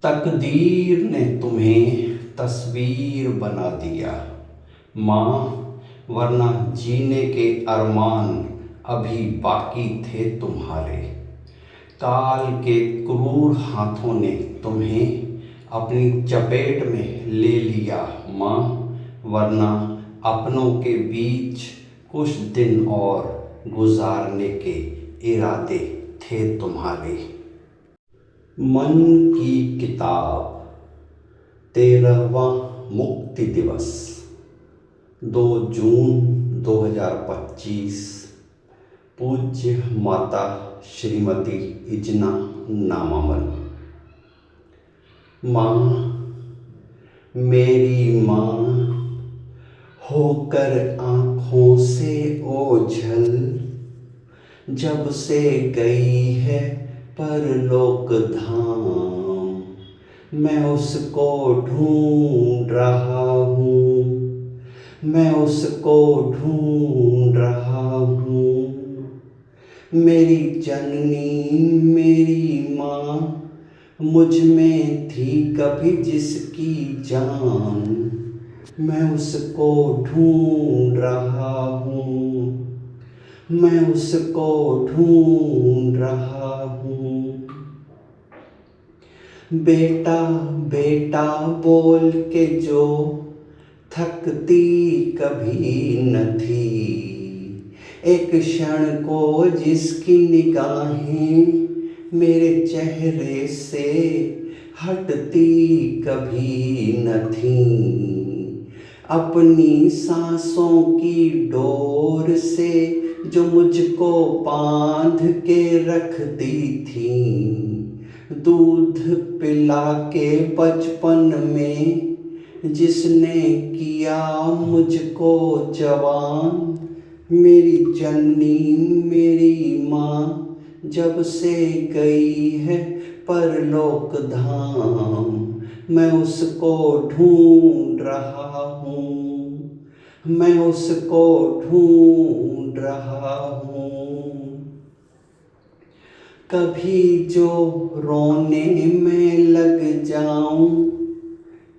तकदीर ने तुम्हें तस्वीर बना दिया माँ, वरना जीने के अरमान अभी बाकी थे तुम्हारे। काल के क्रूर हाथों ने तुम्हें अपनी चपेट में ले लिया माँ, वरना अपनों के बीच कुछ दिन और गुजारने के इरादे थे तुम्हारे। मन की किताब 13वां मुक्ति दिवस 2 जून 2025। पूज्य माता श्रीमती इजना नामामल। माँ, मेरी माँ होकर आँखों से ओझल, जब से गई है परलोक धाम, मैं उसको ढूंढ रहा हूँ, मैं उसको ढूंढ रहा हूँ। मेरी जननी मेरी माँ, मुझ में थी कभी जिसकी जान, मैं उसको ढूंढ रहा हूँ, मैं उसको ढूंढ रहा हूँ। बेटा बेटा बोल के जो थकती कभी न थी, एक क्षण को जिसकी निगाहें मेरे चेहरे से हटती कभी न थी, अपनी सांसों की डोर से जो मुझको बांध के रखती थी, दूध पिला के बचपन में जिसने किया मुझको जवान, मेरी जननी मेरी माँ जब से गई है परलोक धाम, मैं उसको ढूंढ रहा हूँ, मैं उसको ढूंढ रहा हूँ। कभी जो रोने में लग जाऊं,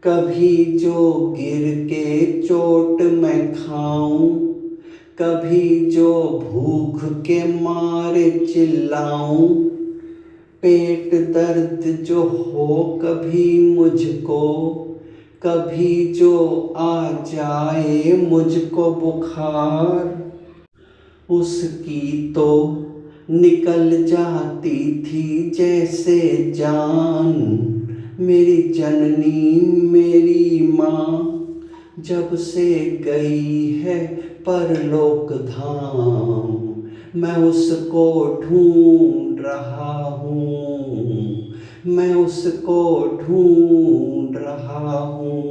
कभी जो गिर के चोट मैं खाऊं, कभी जो भूख के मारे चिल्लाऊं, पेट दर्द जो हो कभी मुझको, कभी जो आ जाए मुझको बुखार, उसकी तो निकल जाती थी जैसे जान, मेरी जननी मेरी माँ जब से गई है परलोक धाम, मैं उसको ढूंढ रहा हूँ, मैं उसको ढूंढ रहा हूँ।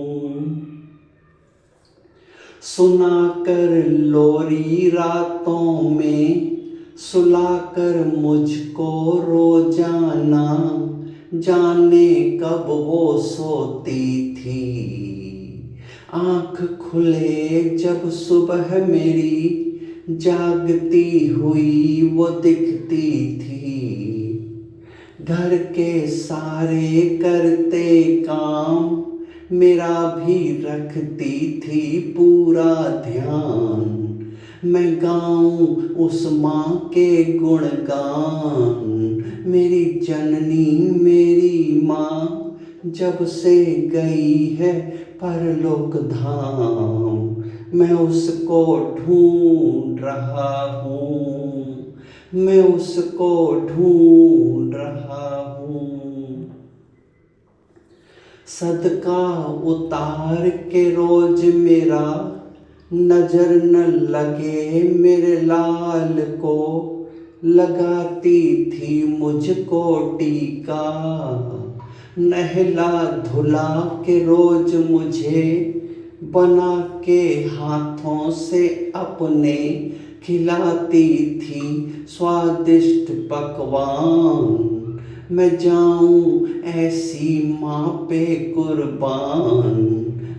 सुनाकर लोरी रातों में, सुलाकर मुझको रोजाना, जाने कब वो सोती थी, आँख खुले जब सुबह मेरी जागती हुई वो दिखती थी, घर के सारे करते काम मेरा भी रखती थी पूरा ध्यान, मैं गाऊं उस माँ के गुणगान, मेरी जननी मेरी माँ जब से गई है परलोक धाम, मैं उसको ढूंढ रहा हूँ, मैं उसको ढूंढ रहा हूँ। सदका उतार के रोज मेरा, नजर न लगे मेरे लाल को, लगाती थी मुझको टीका, नहला धुला के रोज मुझे, बना के हाथों से अपने खिलाती थी स्वादिष्ट पकवान, मैं जाऊं ऐसी माँ पे कुर्बान,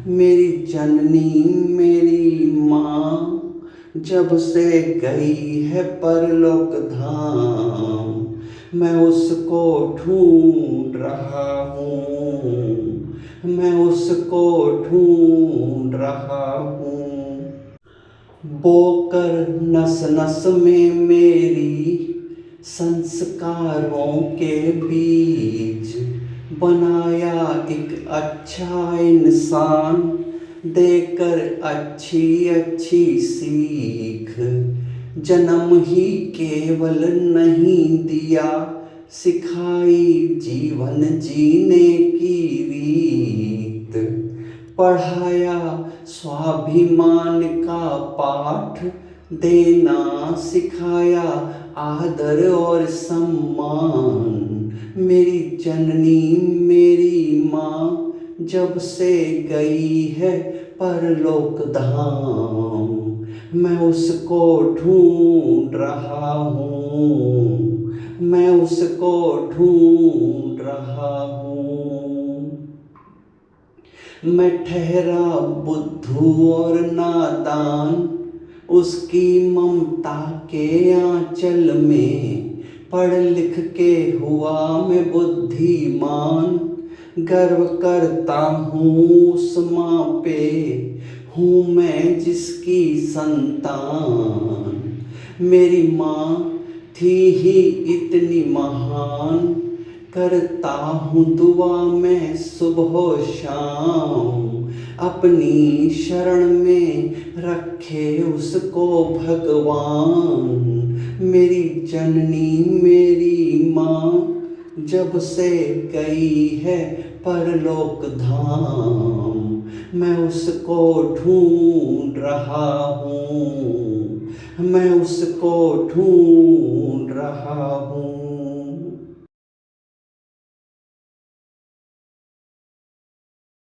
मेरी जननी मेरी माँ जब से गई है परलोक धाम, मैं उसको ढूंढ रहा हूँ, मैं उसको ढूंढ रहा हूँ। बोकर नस नस में मेरी संस्कारों के बीज, बनाया एक अच्छा इंसान देकर अच्छी अच्छी सीख। जन्म ही केवल नहीं दिया, सिखाई जीवन जीने की रीत। पढ़ाया स्वाभिमान का पाठ, देना सिखाया आदर और सम्मान। मेरी जननी मेरी माँ जब से गई है परलोक धाम, मैं उसको ढूंढ रहा हूँ, मैं उसको ढूंढ रहा हूँ। मैं ठहरा बुद्धू और नादान, उसकी ममता के आंचल में पढ़ लिख के हुआ मैं बुद्धिमान। गर्व करता हूँ उस माँ पे, हूँ मैं जिसकी संतान। मेरी माँ थी ही इतनी महान, करता हूँ दुआ मैं सुबह शाम। अपनी शरण में रखे उसको भगवान। मेरी जननी मेरी माँ जब से गई है परलोक धाम, मैं उसको ढूंढ रहा हूँ, मैं उसको ढूंढ रहा हूँ।